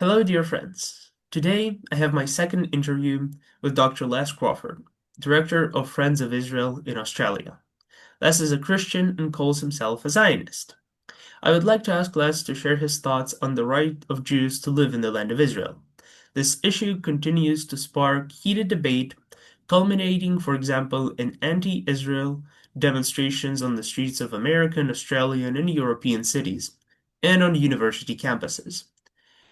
Hello, dear friends. Today, I have my second interview with Dr. Les Crawford, Director of Friends of Israel in Australia. Les is a Christian and calls himself a Zionist. I would like to ask Les to share his thoughts on the right of Jews to live in the land of Israel. This issue continues to spark heated debate, culminating, for example, in anti-Israel demonstrations on the streets of American, Australian, and European cities, and on university campuses.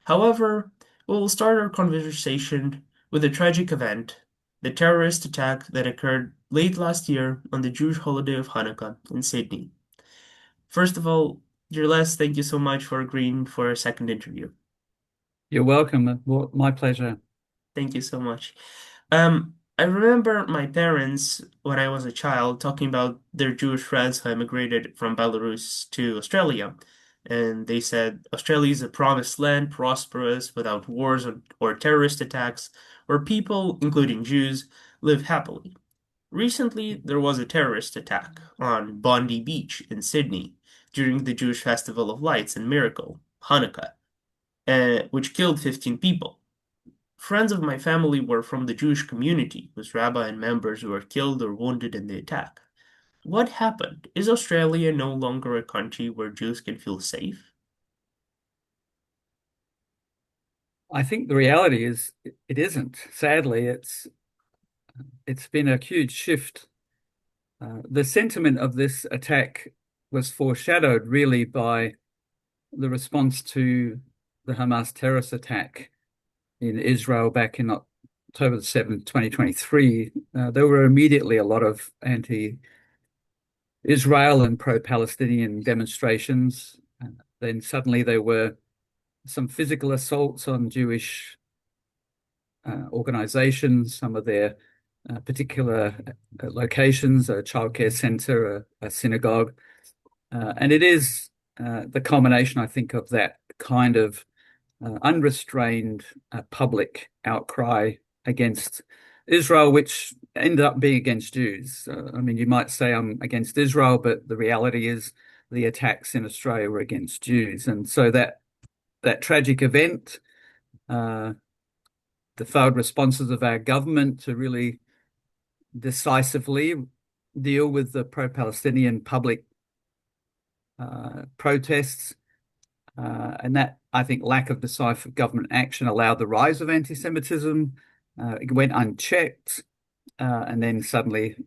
However, we will start our conversation with a tragic event, the terrorist attack that occurred late last year on the Jewish holiday of Hanukkah in Sydney. First of all, dear Les, thank you so much for agreeing for a second interview. You're welcome. Well, my pleasure. Thank you so much. I remember my parents, when I was a child, talking about their Jewish friends who immigrated from Belarus to Australia. And they said Australia is a promised land, prosperous, without wars or terrorist attacks, where people, including Jews, live happily. Recently, there was a terrorist attack on Bondi Beach in Sydney during the Jewish Festival of Lights and Miracle, Hanukkah, which killed 15 people. Friends of my family were from the Jewish community, whose rabbi and members were killed or wounded in the attack. What happened? Is Australia no longer a country where Jews can feel safe? I think the reality is it isn't. Sadly, it's been a huge shift. The sentiment of this attack was foreshadowed really by the response to the Hamas terrorist attack in Israel back in October the 7th, 2023. There were immediately a lot of anti-Israel and pro-Palestinian demonstrations. Then suddenly there were some physical assaults on Jewish organizations, some of their particular locations, a childcare center, a synagogue. And it is the culmination, I think, of that kind of unrestrained public outcry against Israel, which ended up being against Jews. I mean, you might say I'm against Israel, but the reality is the attacks in Australia were against Jews. And so that tragic event, uh, the failed responses of our government to really decisively deal with the pro-Palestinian public protests, and that, I think, lack of decisive government action allowed the rise of anti-Semitism. It went unchecked, and then suddenly,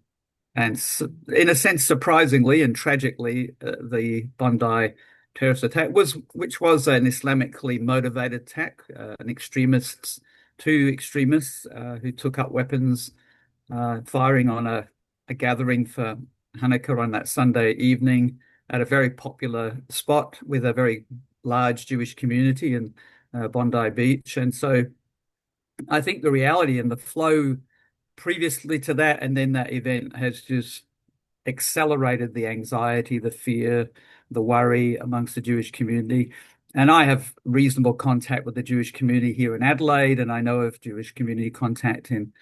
in a sense, surprisingly and tragically, the Bondi terrorist attack which was an Islamically motivated attack, two extremists who took up weapons, firing on a gathering for Hanukkah on that Sunday evening at a very popular spot with a very large Jewish community in Bondi Beach. And so I think the reality and the flow previously to that and then that event has just accelerated the anxiety, the fear, the worry amongst the Jewish community. And I have reasonable contact with the Jewish community here in Adelaide, and I know of Jewish community contact in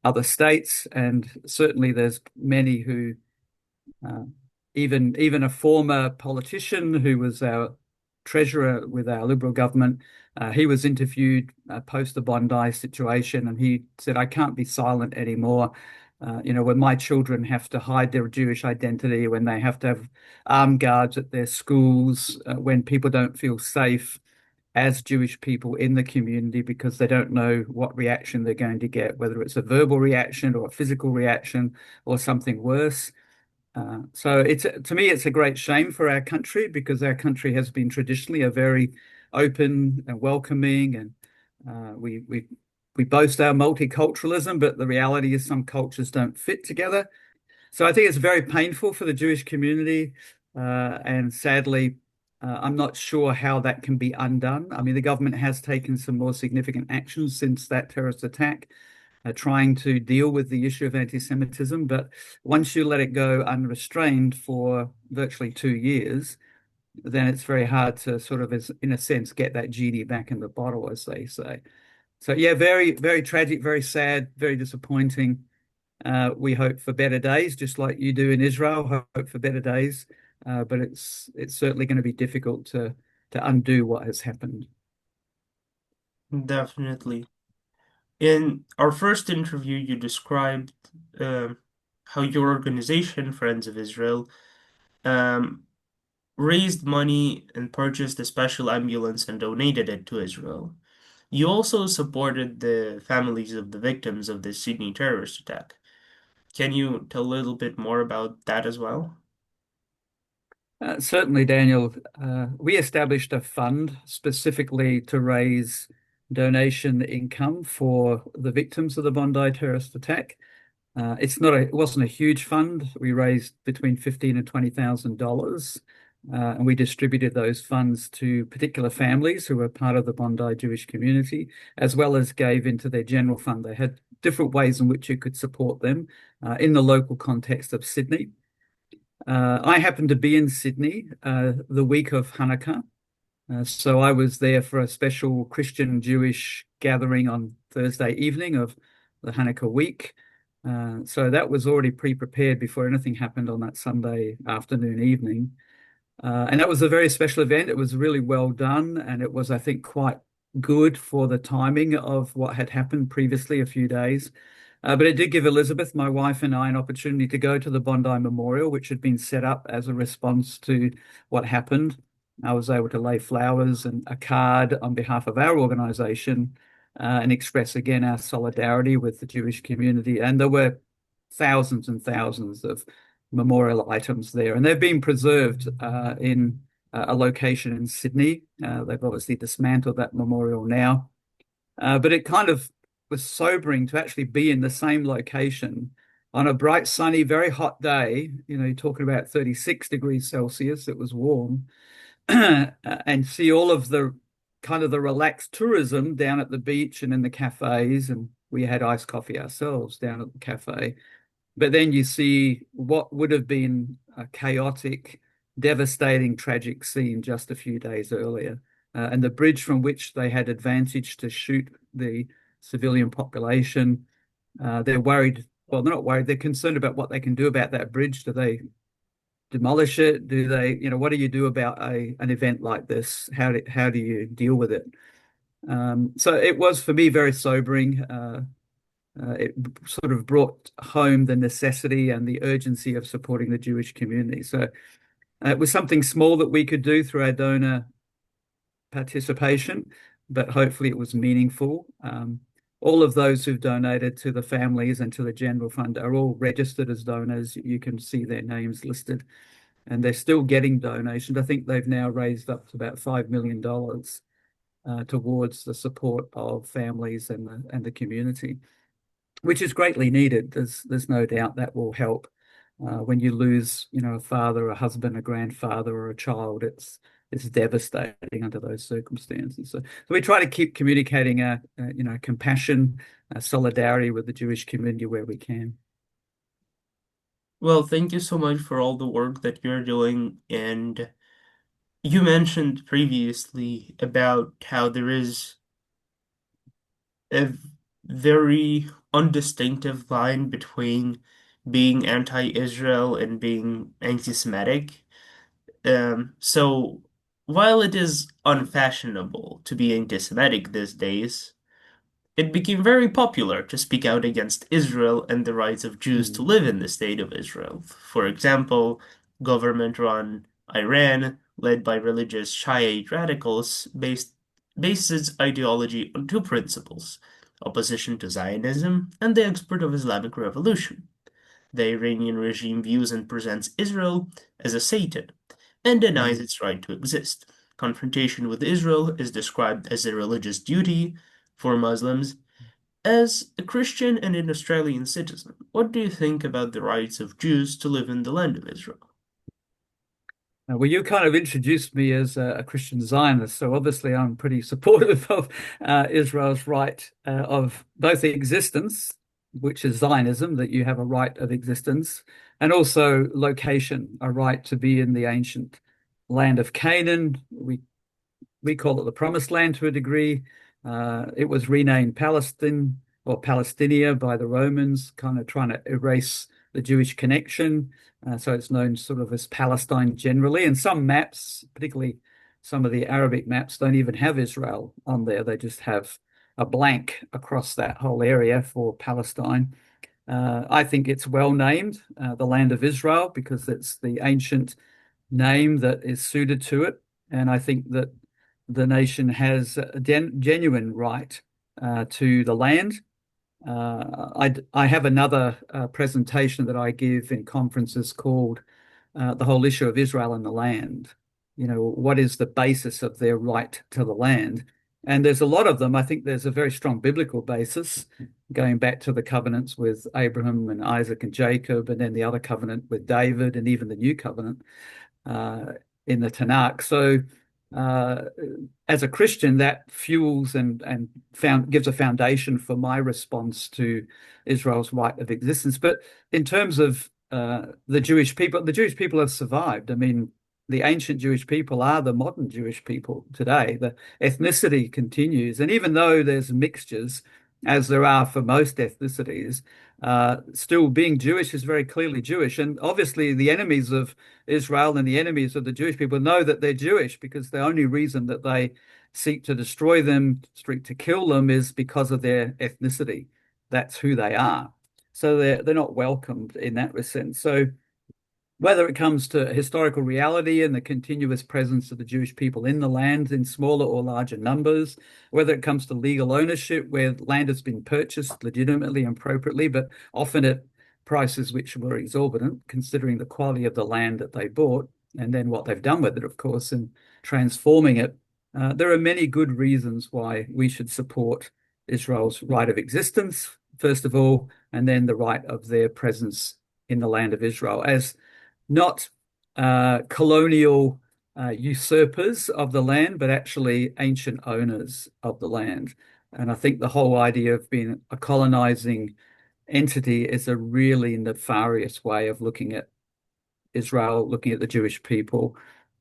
other states. And certainly there's many who, uh, even a former politician who was our treasurer with our Liberal government, he was interviewed post the Bondi situation, and he said, "I can't be silent anymore. When my children have to hide their Jewish identity, when they have to have armed guards at their schools, when people don't feel safe as Jewish people in the community because they don't know what reaction they're going to get, whether it's a verbal reaction or a physical reaction or something worse." So to me, it's a great shame for our country because our country has been traditionally a very open and welcoming, and we boast our multiculturalism, but the reality is some cultures don't fit together. So I think it's very painful for the Jewish community, and sadly, I'm not sure how that can be undone. I mean, the government has taken some more significant actions since that terrorist attack, trying to deal with the issue of anti-Semitism. But once you let it go unrestrained for virtually 2 years, then it's very hard to sort of, in a sense, get that genie back in the bottle, as they say. So yeah, very, very tragic, very sad, very disappointing. We hope for better days, just like you do in Israel. Hope for better days, but it's certainly going to be difficult to undo what has happened. Definitely. In our first interview, you described um, how your organization, Friends of Israel, um, raised money and purchased a special ambulance and donated it to Israel. You also supported the families of the victims of the Sydney terrorist attack. Can you tell a little bit more about that as well? Certainly, Daniel. We established a fund specifically to raise donation income for the victims of the Bondi terrorist attack. It wasn't a huge fund. We raised between 15 and $20,000, and we distributed those funds to particular families who were part of the Bondi Jewish community, as well as gave into their general fund. They had different ways in which you could support them in the local context of Sydney. I happened to be in Sydney the week of Hanukkah. So I was there for a special Christian Jewish gathering on Thursday evening of the Hanukkah week. So that was already pre-prepared before anything happened on that Sunday afternoon, evening. And that was a very special event. It was really well done, and it was, I think, quite good for the timing of what had happened previously a few days. But it did give Elizabeth, my wife, and I an opportunity to go to the Bondi Memorial, which had been set up as a response to what happened. I was able to lay flowers and a card on behalf of our organization and express again our solidarity with the Jewish community. And there were thousands and thousands of memorial items there, and they've been preserved in a location in Sydney. They've obviously dismantled that memorial now, but it kind of was sobering to actually be in the same location on a bright, sunny, very hot day. You know, you're talking about 36 degrees Celsius. It was warm, and see all of the kind of the relaxed tourism down at the beach and in the cafes. And we had iced coffee ourselves down at the cafe. But then you see what would have been a chaotic, devastating, tragic scene just a few days earlier. And the bridge from which they had advantage to shoot the civilian population, they're worried. Well, they're not worried. They're concerned about what they can do about that bridge. Do they demolish it? Do they, what do you do about an event like this? How do you deal with it? So it was for me very sobering. It sort of brought home the necessity and the urgency of supporting the Jewish community. So it was something small that we could do through our donor participation, but hopefully it was meaningful. All of those who've donated to the families and to the general fund are all registered as donors. You can see their names listed, and they're still getting donations. I think they've now raised up to about $5 million towards the support of families and the community, which is greatly needed. There's no doubt that will help when you lose, a father, a husband, a grandfather, or a child. It's devastating under those circumstances. So we try to keep communicating compassion, solidarity with the Jewish community where we can. Well, thank you so much for all the work that you're doing. And you mentioned previously about how there is a very undistinctive line between being anti-Israel and being anti-Semitic. So while it is unfashionable to be anti-Semitic these days, it became very popular to speak out against Israel and the rights of Jews to Mm. live in the state of Israel. For example, government-run Iran, led by religious Shiite radicals, bases ideology on two principles: opposition to Zionism and the export of Islamic revolution. The Iranian regime views and presents Israel as a Satan and denies Mm. its right to exist. Confrontation with Israel is described as a religious duty for Muslims. As a Christian and an Australian citizen, what do you think about the rights of Jews to live in the land of Israel? Well, you kind of introduced me as a Christian Zionist, so obviously I'm pretty supportive of Israel's right of both existence, which is Zionism, that you have a right of existence, and also location, a right to be in the ancient land of Canaan. We call it the Promised Land to a degree. It was renamed Palestine or Palestinia by the Romans, kind of trying to erase the Jewish connection. So it's known sort of as Palestine generally. And some maps, particularly some of the Arabic maps, don't even have Israel on there. They just have a blank across that whole area for Palestine. I think it's well named, the land of Israel, because it's the ancient name that is suited to it. And I think that the nation has a genuine right to the land. I have another presentation that I give in conferences called The Whole Issue of Israel and the Land. You know, what is the basis of their right to the land? And there's a lot of them. I think there's a very strong biblical basis going back to the covenants with Abraham and Isaac and Jacob, and then the other covenant with David, and even the new covenant uh, in the Tanakh. So, uh, as a Christian, that fuels and gives a foundation for my response to Israel's right of existence. But in terms of the Jewish people have survived. I mean, the ancient Jewish people are the modern Jewish people today. The ethnicity continues, and even though there's mixtures, as there are for most ethnicities, still being Jewish is very clearly Jewish. And obviously, the enemies of Israel and the enemies of the Jewish people know that they're Jewish, because the only reason that they seek to destroy them, seek to kill them, is because of their ethnicity. That's who they are. So they're not welcomed in that sense. So whether it comes to historical reality and the continuous presence of the Jewish people in the land in smaller or larger numbers, whether it comes to legal ownership, where land has been purchased legitimately and appropriately, but often at prices which were exorbitant, considering the quality of the land that they bought, and then what they've done with it, of course, and transforming it. There are many good reasons why we should support Israel's right of existence, first of all, and then the right of their presence in the land of Israel as not colonial usurpers of the land, but actually ancient owners of the land. And I think the whole idea of being a colonizing entity is a really nefarious way of looking at Israel, looking at the Jewish people.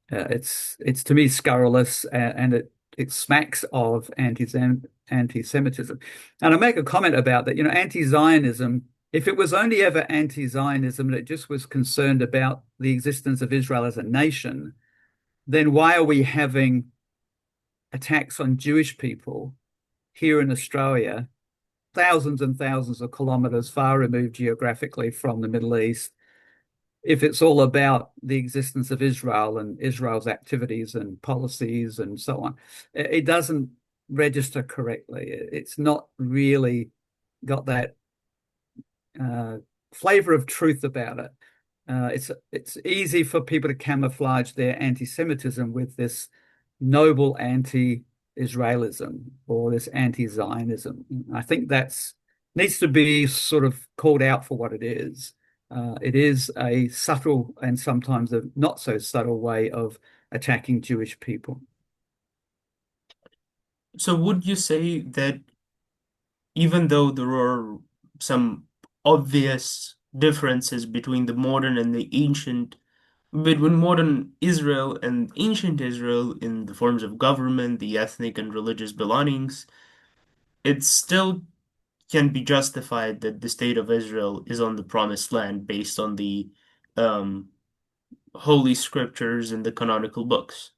It's to me scurrilous, and it smacks of anti-Semitism. And I make a comment about that. You know, anti-Zionism, if it was only ever anti-Zionism and it just was concerned about the existence of Israel as a nation, then why are we having attacks on Jewish people here in Australia, thousands and thousands of kilometers far removed geographically from the Middle East, if it's all about the existence of Israel and Israel's activities and policies and so on? It doesn't register correctly. It's not really got that flavor of truth about it. It's easy for people to camouflage their anti-Semitism with this noble anti-Israelism or this anti-Zionism. I think that's needs to be sort of called out for what it is. It is a subtle and sometimes a not so subtle way of attacking Jewish people. So would you say that even though there are some obvious differences between the modern and the ancient, between modern Israel and ancient Israel in the forms of government, the ethnic and religious belongings, it still can be justified that the state of Israel is on the promised land based on the um, holy scriptures and the canonical books?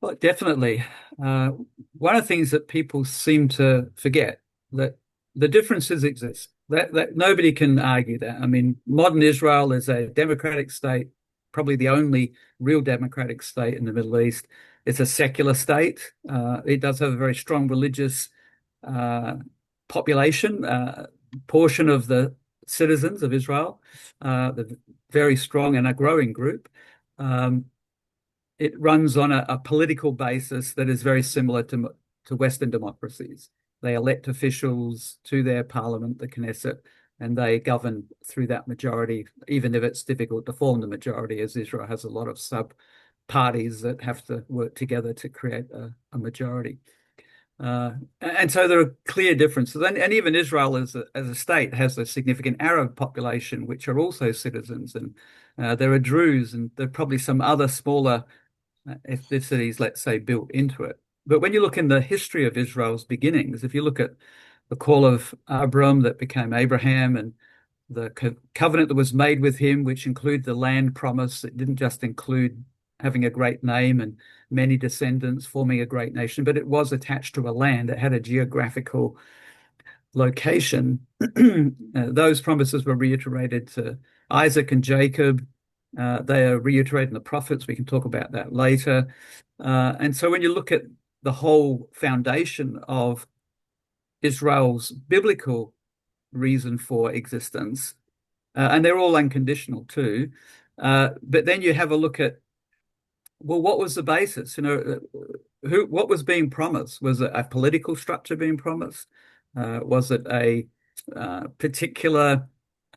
Well, definitely. Uh, One of the things that people seem to forget, that the differences exist. That nobody can argue that. I mean, modern Israel is a democratic state, probably the only real democratic state in the Middle East. It's a secular state. It does have a very strong religious uh, population, portion of the citizens of Israel, the very strong and a growing group. Um, it runs on a political basis that is very similar to Western democracies. They elect officials to their parliament, the Knesset, and they govern through that majority, even if it's difficult to form the majority, as Israel has a lot of sub parties that have to work together to create a majority. And so there are clear differences. And even Israel as a state has a significant Arab population, which are also citizens. And there are Druze, and there are probably some other smaller ethnicities, let's say, built into it. But when you look in the history of Israel's beginnings, if you look at the call of Abram that became Abraham, and the covenant that was made with him, which included the land promise, it didn't just include having a great name and many descendants, forming a great nation, but it was attached to a land. It had a geographical location. Those promises were reiterated to Isaac and Jacob. They are reiterated in the prophets. We can talk about that later. And so when you look at the whole foundation of Israel's biblical reason for existence, and they're all unconditional too. But then you have a look at, well, what was the basis? What was being promised? Was it a political structure being promised? Was it a particular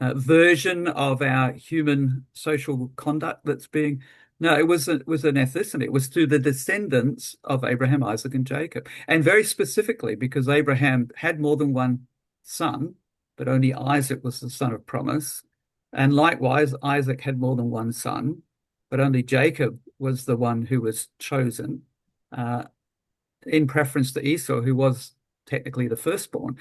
version of our human social conduct that's being? No, it was an ethnicity. It was to the descendants of Abraham, Isaac, and Jacob, and very specifically because Abraham had more than one son, but only Isaac was the son of promise, and likewise Isaac had more than one son, but only Jacob was the one who was chosen, in preference to Esau, who was technically the firstborn.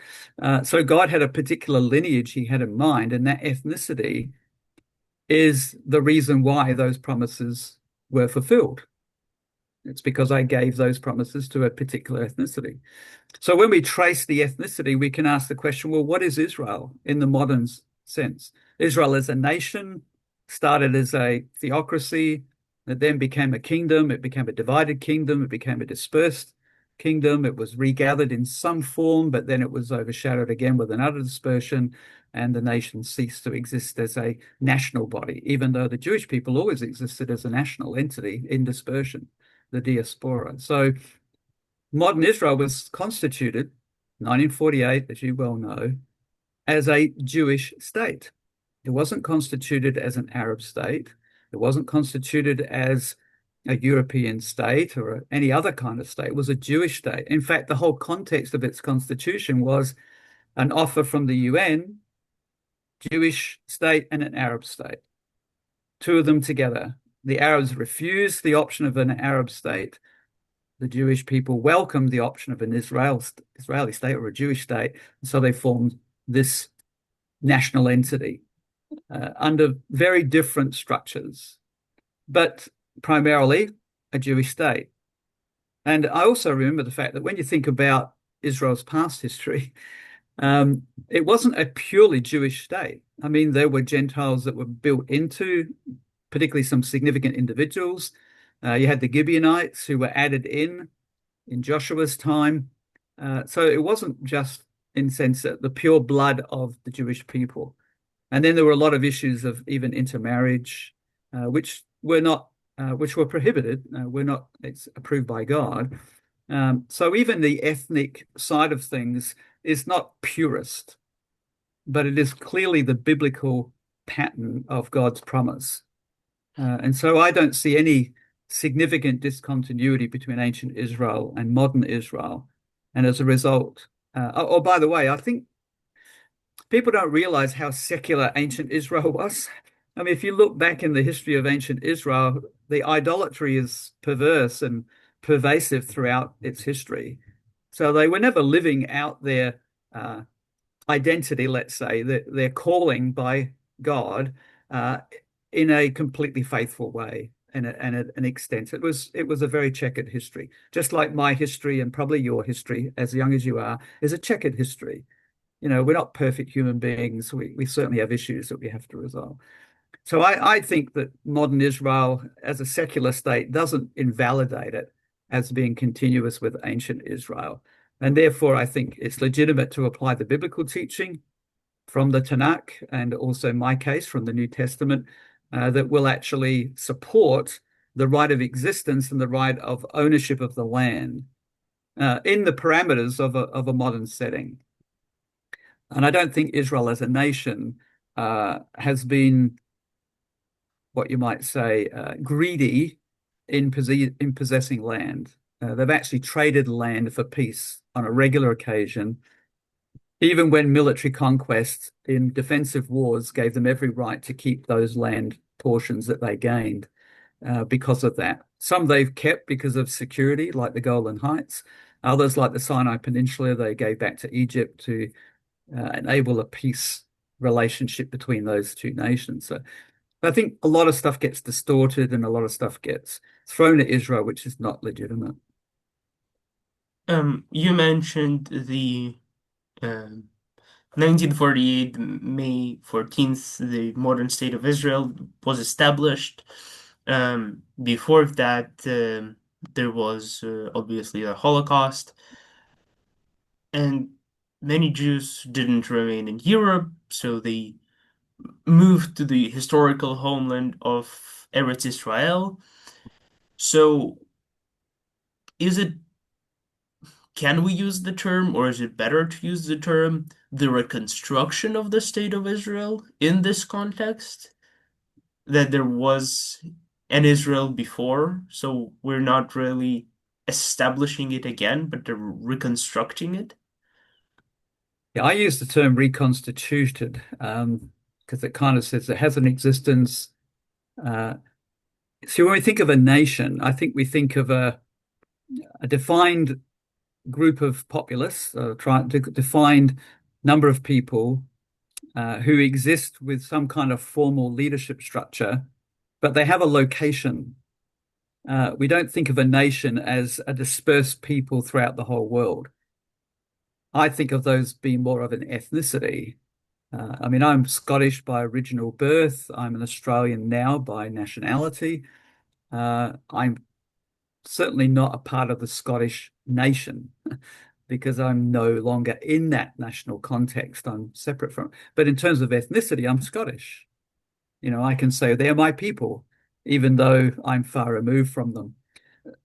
So God had a particular lineage he had in mind, and that ethnicity is the reason why those promises were fulfilled. It's because I gave those promises to a particular ethnicity. So when we trace the ethnicity, we can ask the question, well, what is Israel in the modern sense? Israel as a nation started as a theocracy. It then became a kingdom. It became a divided kingdom. It became a dispersed kingdom. It was regathered in some form, but then it was overshadowed again with another dispersion, and the nation ceased to exist as a national body, even though the Jewish people always existed as a national entity in dispersion, the diaspora. So modern Israel was constituted, 1948, as you well know, as a Jewish state. It wasn't constituted as an Arab state. It wasn't constituted as a European state or any other kind of state. It was a Jewish state. In fact, the whole context of its constitution was an offer from the UN, Jewish state and an Arab state, two of them together. The Arabs refused the option of an Arab state. The Jewish people welcomed the option of an Israeli state or a Jewish state. And so they formed this national entity under very different structures, but primarily a Jewish state. And I also remember the fact that when you think about Israel's past history, it wasn't a purely Jewish state. I mean, there were Gentiles that were built into, particularly some significant individuals. You had the Gibeonites who were added in Joshua's time. So it wasn't just, in sense, the pure blood of the Jewish people. And then there were a lot of issues of even intermarriage, which were prohibited, were not approved by God. So even the ethnic side of things is not purist, but it is clearly the biblical pattern of God's promise. And so I don't see any significant discontinuity between ancient Israel and modern Israel. And as a result, by the way, I think people don't realize how secular ancient Israel was. I mean, if you look back in the history of ancient Israel, the idolatry is perverse and pervasive throughout its history. So they were never living out their identity, let's say, their calling by God in a completely faithful way and an extent. It was a very checkered history, just like my history and probably your history, as young as you are, is a checkered history. We're not perfect human beings. We certainly have issues that we have to resolve. So I think that modern Israel as a secular state doesn't invalidate it as being continuous with ancient Israel. And therefore, I think it's legitimate to apply the biblical teaching from the Tanakh and also, in my case, from the New Testament, that will actually support the right of existence and the right of ownership of the land in the parameters of a modern setting. And I don't think Israel as a nation has been, what you might say, greedy in possessing land. They've actually traded land for peace on a regular occasion, even when military conquest in defensive wars gave them every right to keep those land portions that they gained because of that. Some they've kept because of security, like the Golan Heights. Others, like the Sinai Peninsula, they gave back to Egypt to enable a peace relationship between those two nations. So I think a lot of stuff gets distorted and a lot of stuff gets thrown at Israel, which is not legitimate. You mentioned the um, 1948, May 14th, the modern state of Israel was established. Before that, there was obviously the Holocaust, and many Jews didn't remain in Europe, so they moved to the historical homeland of Eretz Israel. So, is it, can we use the term, or is it better to use the term, the reconstruction of the state of Israel in this context? That there was an Israel before, so we're not really establishing it again, but they're reconstructing it. Yeah, I use the term reconstituted because it kind of says it has an existence. Uh, so when we think of a nation, I think we think of a defined group of populace, trying to defined number of people who exist with some kind of formal leadership structure, but they have a location. We don't think of a nation as a dispersed people throughout the whole world. I think of those being more of an ethnicity. I mean, I'm Scottish by original birth. I'm an Australian now by nationality. I'm certainly not a part of the Scottish nation because I'm no longer in that national context. I'm separate from. But in terms of ethnicity, I'm Scottish. You know, I can say they're my people, even though I'm far removed from them.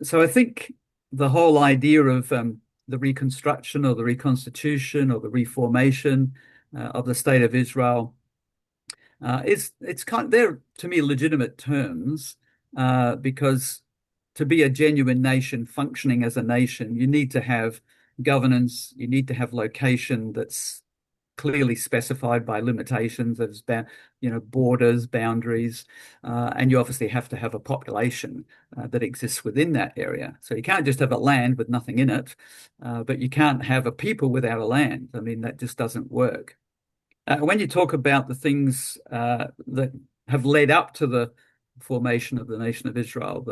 So I think the whole idea of the reconstruction or the reconstitution or the reformation of the state of Israel it's kind they're to me legitimate terms because to be a genuine nation functioning as a nation, you need to have governance, you need to have location that's clearly specified by limitations of borders, boundaries, and you obviously have to have a population that exists within that area. So you can't just have a land with nothing in it, but you can't have a people without a land. I mean, that just doesn't work. When you talk about the things that have led up to the formation of the nation of Israel,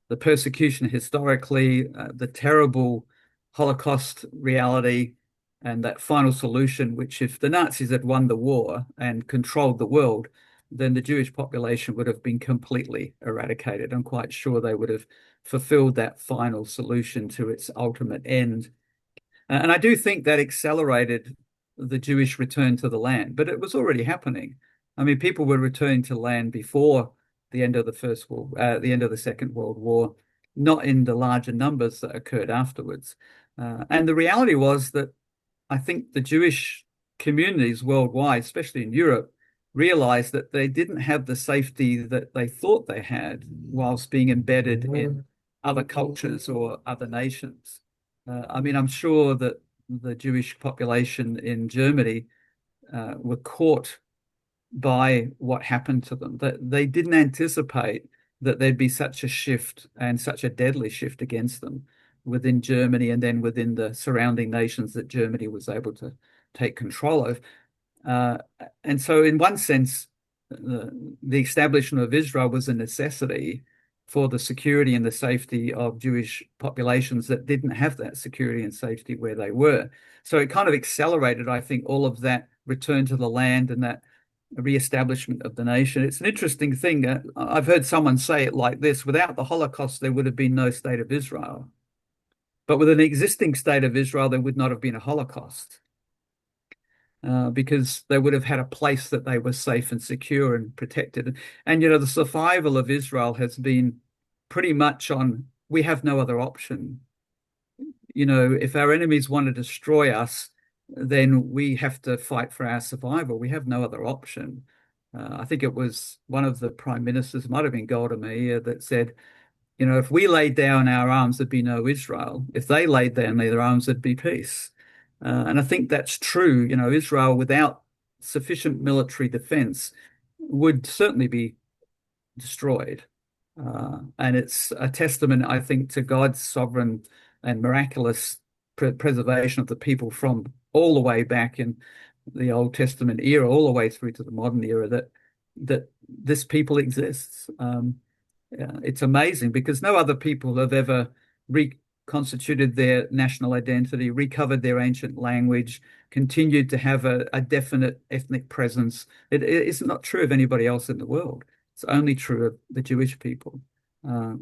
the persecution historically, the terrible Holocaust reality, and that final solution, which if the Nazis had won the war and controlled the world, then the Jewish population would have been completely eradicated. I'm quite sure they would have fulfilled that final solution to its ultimate end. And I do think that accelerated the Jewish return to the land, but it was already happening. I mean, people were returning to land before the end of the end of the Second World War, not in the larger numbers that occurred afterwards. And the reality was that I think the Jewish communities worldwide, especially in Europe, realized that they didn't have the safety that they thought they had whilst being embedded in other cultures or other nations. I mean, I'm sure that the Jewish population in Germany were caught by what happened to them. That they didn't anticipate that there'd be such a shift and such a deadly shift against them within Germany and then within the surrounding nations that Germany was able to take control of. Uh, and so, in one sense, the establishment of Israel was a necessity for the security and the safety of Jewish populations that didn't have that security and safety where they were. So it kind of accelerated, I think, all of that return to the land and that reestablishment of the nation. It's an interesting thing. I've heard someone say it like this: without the Holocaust, there would have been no state of Israel. But with an existing state of Israel, there would not have been a Holocaust because they would have had a place that they were safe and secure and protected. And, you know, the survival of Israel has been pretty much on, we have no other option. You know, if our enemies want to destroy us, then we have to fight for our survival. We have no other option. I think it was one of the prime ministers, might have been Golda Meir, that said, you know, if we laid down our arms, there'd be no Israel. If they laid down their arms, there'd be peace. And I think that's true. You know, Israel without sufficient military defense would certainly be destroyed. And it's a testament, I think, to God's sovereign and miraculous preservation of the people from all the way back in the Old Testament era, all the way through to the modern era, that that this people exists. Yeah, it's amazing because no other people have ever reconstituted their national identity, recovered their ancient language, continued to have a definite ethnic presence. It's not true of anybody else in the world. It's only true of the Jewish people.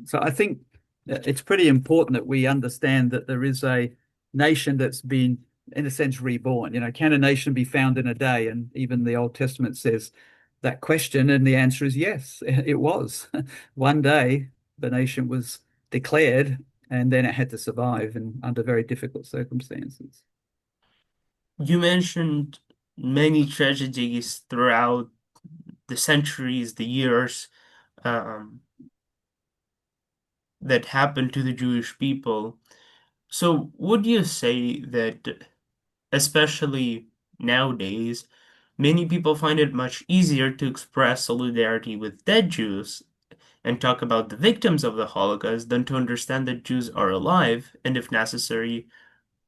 So I think that it's pretty important that we understand that there is a nation that's been, in a sense, reborn. Can a nation be found in a day? And even the Old Testament says that question, and the answer is yes, it was. One day, the nation was declared, and then it had to survive and under very difficult circumstances. You mentioned many tragedies throughout the centuries, the years, um, that happened to the Jewish people. So, would you say that, especially nowadays, many people find it much easier to express solidarity with dead Jews and talk about the victims of the Holocaust than to understand that Jews are alive and, if necessary,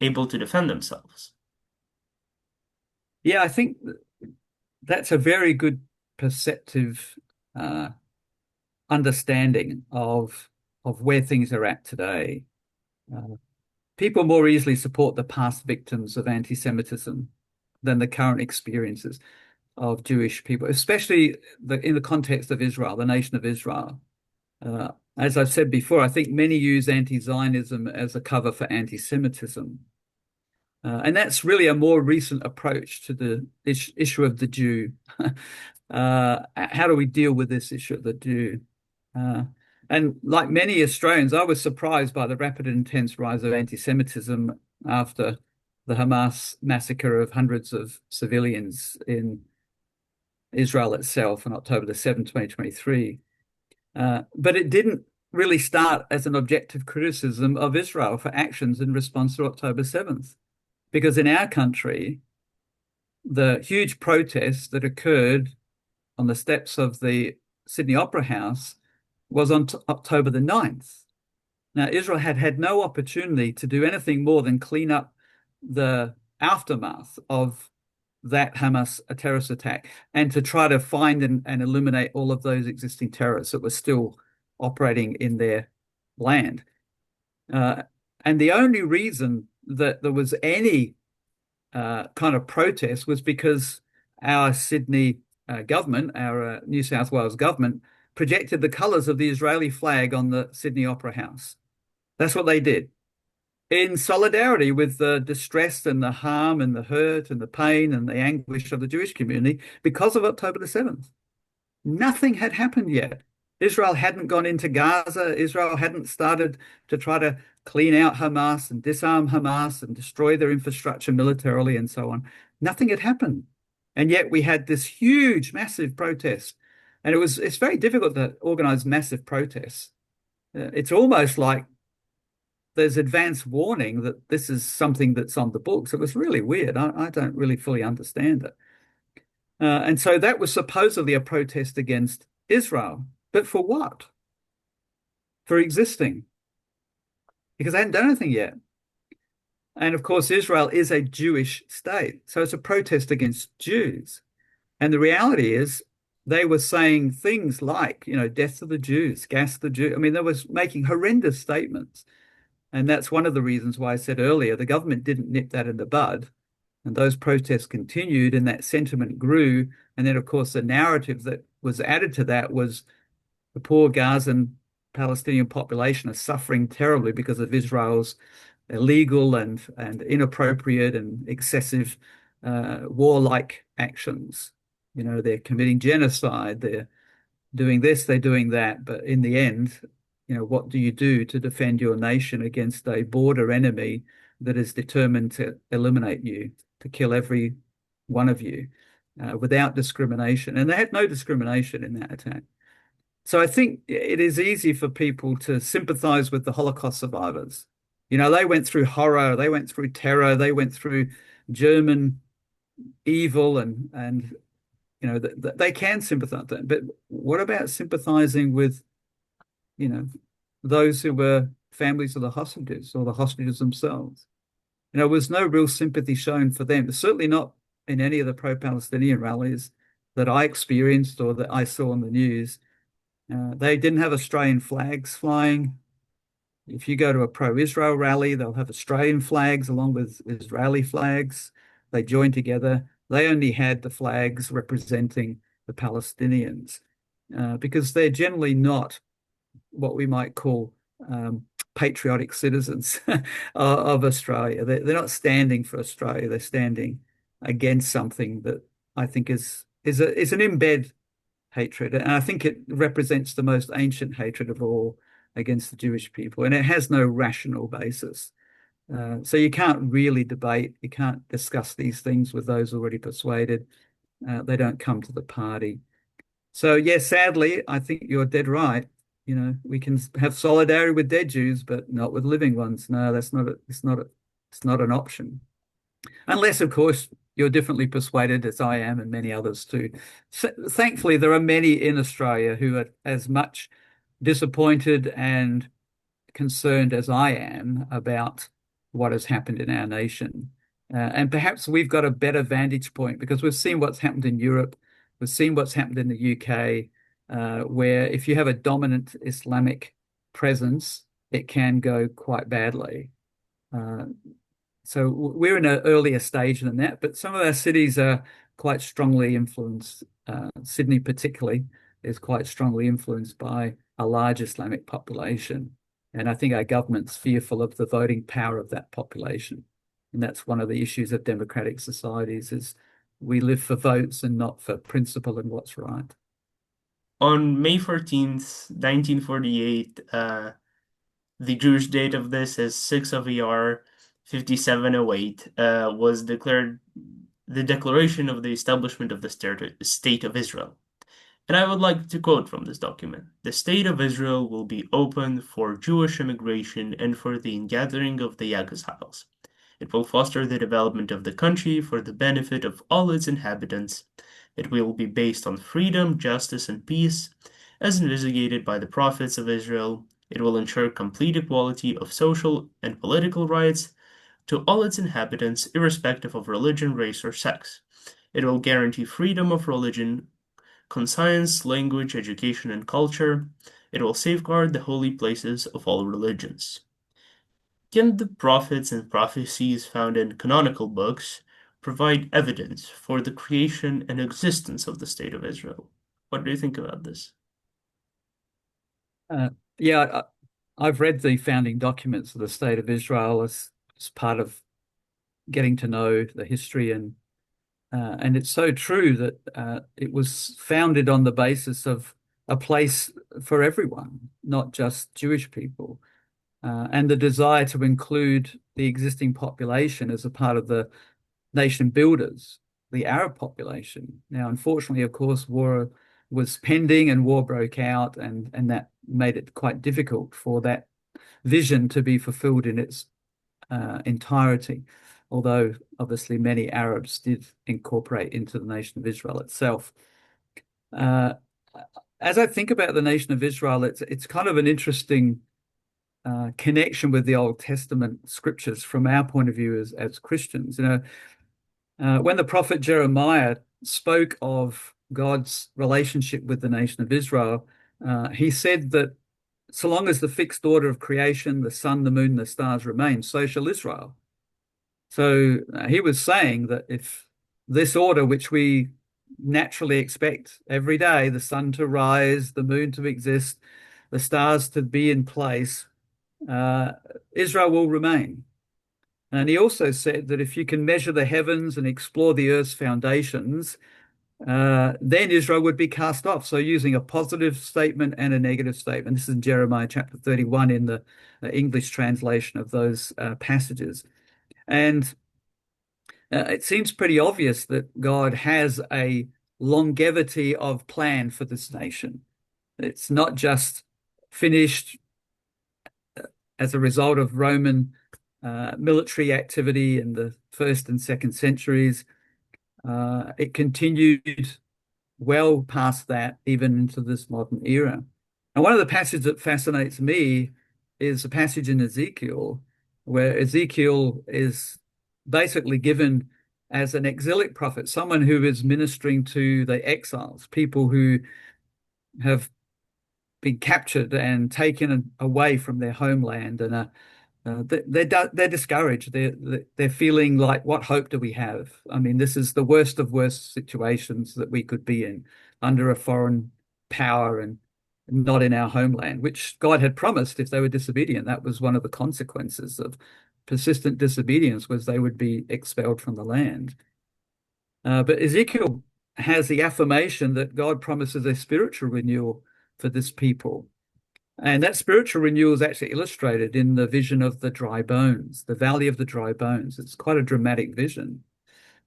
able to defend themselves? Yeah, I think that's a very good perceptive uh, understanding of where things are at today. Uh, People more easily support the past victims of anti-Semitism than the current experiences of Jewish people, especially in the context of Israel, the nation of Israel. As I've said before, I think many use anti-Zionism as a cover for anti-Semitism. And that's really a more recent approach to the issue of the Jew. How do we deal with this issue of the Jew? Uh, and like many Australians, I was surprised by the rapid and intense rise of anti-Semitism after the Hamas massacre of hundreds of civilians in Israel itself on October the 7th, 2023. But it didn't really start as an objective criticism of Israel for actions in response to October 7th. Because in our country, the huge protests that occurred on the steps of the Sydney Opera House was on October the 9th. Now, Israel had had no opportunity to do anything more than clean up the aftermath of that Hamas terrorist attack and to try to find and eliminate all of those existing terrorists that were still operating in their land. Uh, and the only reason that there was any kind of protest was because our Sydney government, our New South Wales government, projected the colours of the Israeli flag on the Sydney Opera House. That's what they did in solidarity with the distress and the harm and the hurt and the pain and the anguish of the Jewish community because of October the 7th. Nothing had happened yet. Israel hadn't gone into Gaza. Israel hadn't started to try to clean out Hamas and disarm Hamas and destroy their infrastructure militarily and so on. Nothing had happened. And yet we had this huge, massive protest. And it's very difficult to organize massive protests. It's almost like there's advance warning that this is something that's on the books. It was really weird. I don't really fully understand it. And so that was supposedly a protest against Israel. But for what? For existing. Because they hadn't done anything yet. And of course, Israel is a Jewish state. So it's a protest against Jews. And the reality is they were saying things like, death to the Jews, gas the Jews. I mean, they was making horrendous statements. And that's one of the reasons why I said earlier, the government didn't nip that in the bud. And those protests continued and that sentiment grew. And then, of course, the narrative that was added to that was the poor Gazan Palestinian population are suffering terribly because of Israel's illegal and inappropriate and excessive warlike actions. They're committing genocide, they're doing this, they're doing that. But in the end, what do you do to defend your nation against a border enemy that is determined to eliminate you, to kill every one of you without discrimination? And they had no discrimination in that attack. So I think it is easy for people to sympathize with the Holocaust survivors. They went through horror, they went through terror, they went through German evil, and they can sympathize. But what about sympathizing with, those who were families of the hostages or the hostages themselves? There was no real sympathy shown for them, certainly not in any of the pro-Palestinian rallies. that I experienced or that I saw on the news, they didn't have Australian flags flying. If you go to a pro-Israel rally, they'll have Australian flags along with Israeli flags. They join together. They only had the flags representing the Palestinians because they're generally not what we might call patriotic citizens of Australia. They're not standing for Australia. They're standing against something that I think is an embed hatred, and I think it represents the most ancient hatred of all against the Jewish people, and it has no rational basis. So you can't really debate. You can't discuss these things with those already persuaded. They don't come to the party. So, yeah, sadly, I think you're dead right. You know, we can have solidarity with dead Jews, but not with living ones. No, it's not an option. Unless, of course, you're differently persuaded, as I am, and many others too. So, thankfully, there are many in Australia who are as much disappointed and concerned as I am about what has happened in our nation. And perhaps we've got a better vantage point because we've seen what's happened in Europe, we've seen what's happened in the UK, where if you have a dominant Islamic presence, it can go quite badly. Uh, so we're in an earlier stage than that, but some of our cities are quite strongly influenced. Sydney, particularly, is quite strongly influenced by a large Islamic population. And I think our government's fearful of the voting power of that population. And that's one of the issues of democratic societies is we live for votes and not for principle and what's right. On May 14th, 1948, the Jewish date of this is 6 of ER 5708, was declared the declaration of the establishment of the State of Israel. And I would like to quote from this document. The State of Israel will be open for Jewish immigration and for the ingathering of the exiles. It will foster the development of the country for the benefit of all its inhabitants. It will be based on freedom, justice, and peace, as investigated by the prophets of Israel. It will ensure complete equality of social and political rights to all its inhabitants, irrespective of religion, race, or sex. It will guarantee freedom of religion, conscience, language, education, and culture. It will safeguard the holy places of all religions. Can the prophets and prophecies found in canonical books provide evidence for the creation and existence of the State of Israel? What do you think about this? Uh, yeah, I've read the founding documents of the State of Israel as part of getting to know the history and it's so true that it was founded on the basis of a place for everyone, not just Jewish people, and the desire to include the existing population as a part of the nation builders, the Arab population. Now, unfortunately, of course, war was pending and war broke out, and that made it quite difficult for that vision to be fulfilled in its entirety. Although obviously many Arabs did incorporate into the nation of Israel itself. Uh, as I think about the nation of Israel, it's kind of an interesting connection with the Old Testament scriptures from our point of view as Christians. You know, when the prophet Jeremiah spoke of God's relationship with the nation of Israel, he said that so long as the fixed order of creation, the sun, the moon, the stars remain, so shall Israel. So he was saying that if this order, which we naturally expect every day, the sun to rise, the moon to exist, the stars to be in place, uh, Israel will remain. And he also said that if you can measure the heavens and explore the earth's foundations, then Israel would be cast off. So using a positive statement and a negative statement. This is in Jeremiah chapter 31 in the English translation of those passages. And it seems pretty obvious that God has a longevity of plan for this nation. It's not just finished as a result of Roman military activity in the first and second centuries. It continued well past that, even into this modern era. And one of the passages that fascinates me is a passage in Ezekiel, where Ezekiel is basically given as an exilic prophet, someone who is ministering to the exiles, people who have been captured and taken away from their homeland, and they're discouraged. They're feeling like, what hope do we have? I mean, this is the worst of worst situations that we could be in, under a foreign power and not in our homeland, which God had promised if they were disobedient. That was one of the consequences of persistent disobedience, was they would be expelled from the land. But Ezekiel has the affirmation that God promises a spiritual renewal for this people. And that spiritual renewal is actually illustrated in the vision of the dry bones, the valley of the dry bones. It's quite a dramatic vision.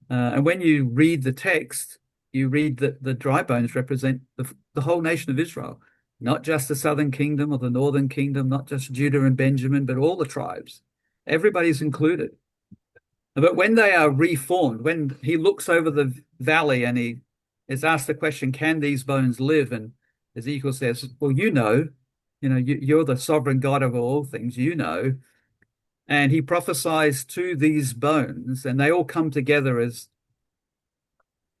And when you read the text, you read that the dry bones represent the whole nation of Israel, not just the southern kingdom or the northern kingdom, not just Judah and Benjamin, but all the tribes. Everybody's included. But when they are reformed, when he looks over the valley and he is asked the question, can these bones live? And Ezekiel says, well, you're the sovereign God of all things, you know. And he prophesies to these bones, and they all come together as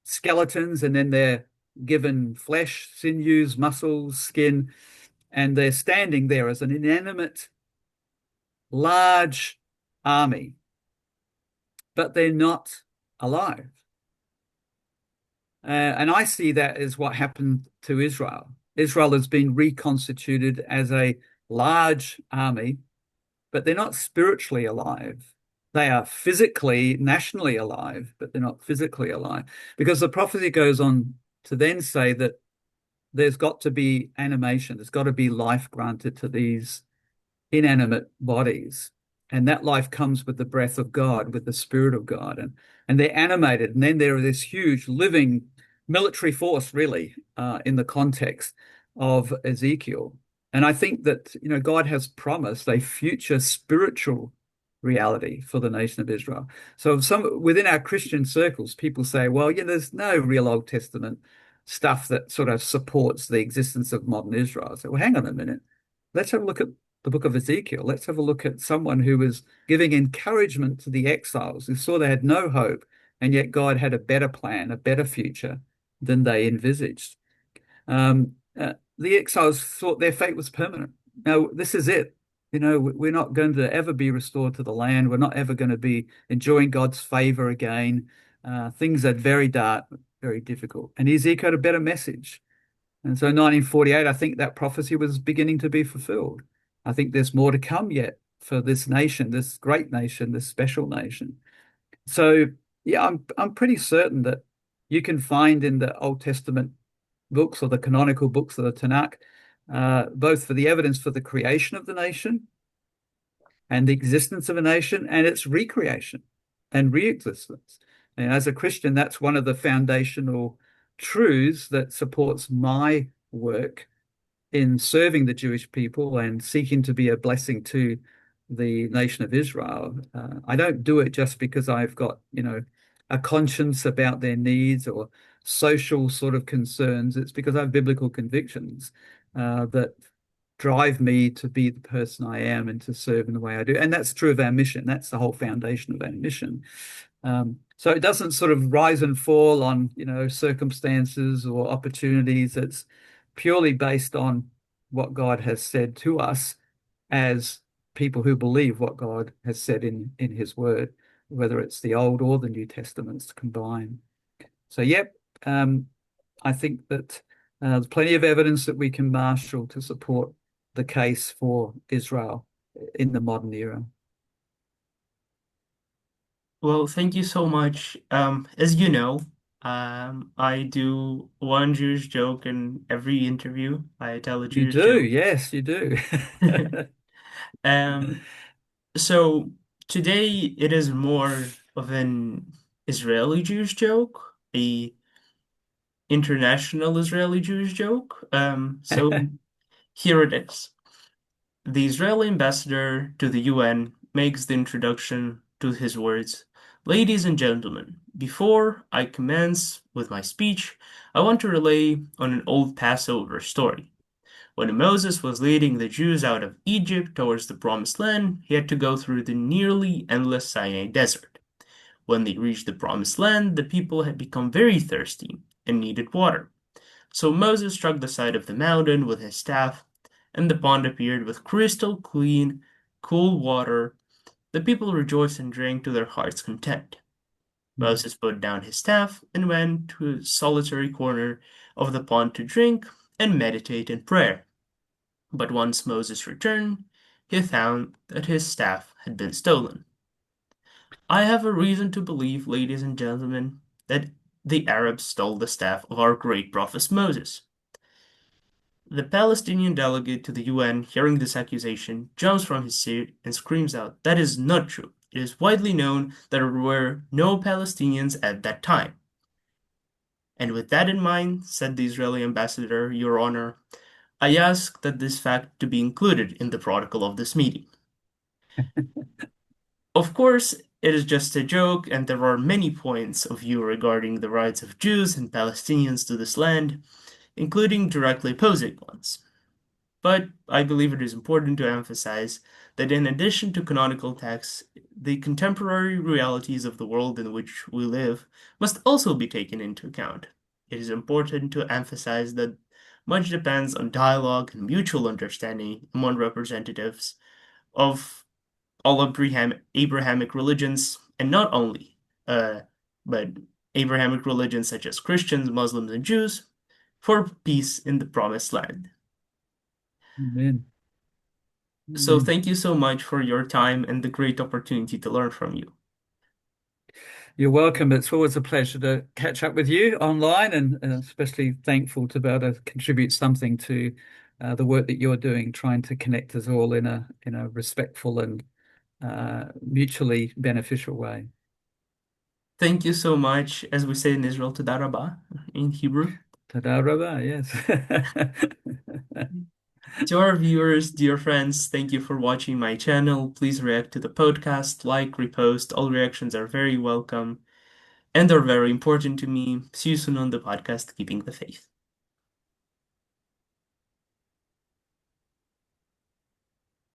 skeletons, and then they're given flesh, sinews, muscles, skin, and they're standing there as an inanimate, large army, but they're not alive. And I see that as what happened to Israel. Israel has been reconstituted as a large army, but they're not spiritually alive. They are physically, nationally alive, but they're not physically alive. Because the prophecy goes on to then say that there's got to be animation, there's got to be life granted to these inanimate bodies. And that life comes with the breath of God, with the Spirit of God. And they're animated. And then there is this huge living military force, really, in the context of Ezekiel. And I think that, God has promised a future spiritual reality for the nation of Israel. So within our Christian circles, people say, well, there's no real Old Testament stuff that sort of supports the existence of modern Israel. I say, well, hang on a minute. Let's have a look at the book of Ezekiel. Let's have a look at someone who was giving encouragement to the exiles who saw they had no hope, and yet God had a better plan, a better future than they envisaged. The exiles thought their fate was permanent. Now, this is it. We're not going to ever be restored to the land. We're not ever going to be enjoying God's favor again. Things are very dark, very difficult. And Ezekiel had a better message. And so 1948, I think that prophecy was beginning to be fulfilled. I think there's more to come yet for this nation, this great nation, this special nation. So, yeah, I'm pretty certain that you can find in the Old Testament books or the canonical books of the Tanakh, both for the evidence for the creation of the nation and the existence of a nation and its recreation and re-existence. And as a Christian, that's one of the foundational truths that supports my work in serving the Jewish people and seeking to be a blessing to the nation of Israel. I don't do it just because I've got, a conscience about their needs or social sort of concerns. It's because I have biblical convictions that drive me to be the person I am and to serve in the way I do. And that's true of our mission. That's the whole foundation of our mission. So it doesn't sort of rise and fall on, circumstances or opportunities. It's purely based on what God has said to us as people who believe what God has said in his word, whether it's the Old or the New Testaments combined. So, yep, I think that there's plenty of evidence that we can marshal to support the case for Israel in the modern era. Well, thank you so much. As you know, I do one Jewish joke in every interview. I tell a You Jewish do, joke. yes, you do. Um, so today it is more of an Israeli Jewish joke, a international Israeli Jewish joke. So here it is. The Israeli ambassador to the UN makes the introduction to his words. Ladies and gentlemen, before I commence with my speech, I want to relay on an old Passover story. When Moses was leading the Jews out of Egypt towards the Promised Land, he had to go through the nearly endless Sinai Desert. When they reached the promised land, the people had become very thirsty and needed water. So Moses struck the side of the mountain with his staff, and the pond appeared with crystal clean, cool water. The people rejoiced and drank to their heart's content. Mm. Moses put down his staff and went to a solitary corner of the pond to drink and meditate in prayer. But once Moses returned, he found that his staff had been stolen. I have a reason to believe, ladies and gentlemen, that the Arabs stole the staff of our great prophet Moses. The Palestinian delegate to the UN, hearing this accusation, jumps from his seat and screams out, "That is not true. It is widely known that there were no Palestinians at that time." And with that in mind, said the Israeli ambassador, Your Honor, I ask that this fact to be included in the protocol of this meeting. Of course, it is just a joke, and there are many points of view regarding the rights of Jews and Palestinians to this land, including directly opposing ones. But I believe it is important to emphasize that in addition to canonical texts, the contemporary realities of the world in which we live must also be taken into account. It is important to emphasize that much depends on dialogue and mutual understanding among representatives of all Abrahamic religions, and not only, but Abrahamic religions such as Christians, Muslims, and Jews, for peace in the Promised Land. Amen. So Amen. thank you so much for your time and the great opportunity to learn from you. You're welcome. It's always a pleasure to catch up with you online, and especially thankful to be able to contribute something to the work that you're doing, trying to connect us all in a respectful and mutually beneficial way. Thank you so much, as we say in Israel, Toda Rabbah in Hebrew. Tada rabba, yes. To our viewers, dear friends, thank you for watching my channel. Please react to the podcast, like, repost. All reactions are very welcome and are very important to me. See you soon on the podcast, Keeping the Faith.